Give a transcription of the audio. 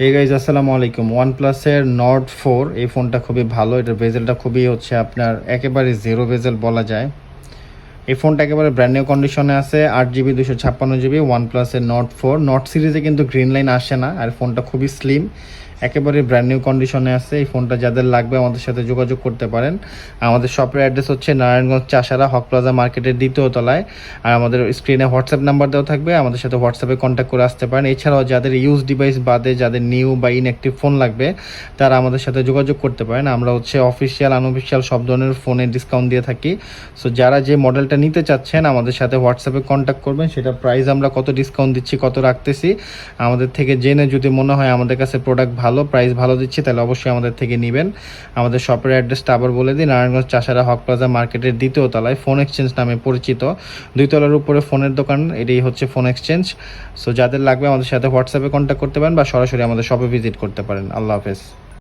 এই গাইজ আসসালামু আলাইকুম। ওয়ানপ্লাসের নর্ড 4 এই ফোনটা খুবই ভালো। এটার বেজেলটা খুবই হচ্ছে আপনার একেবারে জিরো বেজেল বলা যায়। এই ফোনটা একেবারে ব্র্যান্ড নিউ কন্ডিশনে আছে। 8GB 256GB ওয়ানপ্লাসের নর্ড 4 নর্ড সিরিজে কিন্তু গ্রিন লাইন আসে না। আর ফোনটা খুবই স্লিম, একেবারে ব্র্যান্ড নিউ কন্ডিশনে আছে। এই ফোনটা যাদের লাগবে আমাদের সাথে যোগাযোগ করতে পারেন। আমাদের শপের অ্যাড্রেস হচ্ছে নারায়ণগঞ্জ চাষারা হক প্লাজা মার্কেটের দ্বিতীয় তলায়। আর আমাদের স্ক্রিনে হোয়াটসঅ্যাপ নাম্বার দেওয়া থাকবে, আমাদের সাথে হোয়াটসঅ্যাপে কন্ট্যাক্ট করে আসতে পারেন। এছাড়াও যাদের ইউজ ডিভাইস বাদে যাদের নিউ বা ইনঅ্যাক্টিভ ফোন লাগবে তারা আমাদের সাথে যোগাযোগ করতে পারেন। আমরা হচ্ছে অফিসিয়াল আনঅফিসিয়াল সব ধরনের ফোনে ডিসকাউন্ট দিয়ে থাকি। সো যারা যে মডেলটা নিতে চাচ্ছেন আমাদের সাথে হোয়াটসঅ্যাপে কন্ট্যাক্ট করবেন। সেটা প্রাইস আমরা কত ডিসকাউন্ট দিচ্ছি, কত রাখতেছি আমাদের থেকে জেনে যদি মনে হয় আমাদের কাছে প্রোডাক্ট ভালো, প্রাইস ভালো দিচ্ছি, তাহলে অবশ্যই আমাদের থেকে নেবেন। আমাদের শপের অ্যাড্রেসটা আবার বলে দিই, নারায়ণগঞ্জ চাষারা হক প্লাজা মার্কেটের দ্বিতীয় তলায়, ফোন এক্সচেঞ্জ নামে পরিচিত। 2 তলার উপরে ফোনের দোকান, এটাই হচ্ছে ফোন এক্সচেঞ্জ। সো যাদের লাগবে আমাদের সাথে হোয়াটসঅ্যাপে কন্ট্যাক্ট করতে পারেন বা সরাসরি আমাদের শপে ভিজিট করতে পারেন। আল্লাহ হাফেজ।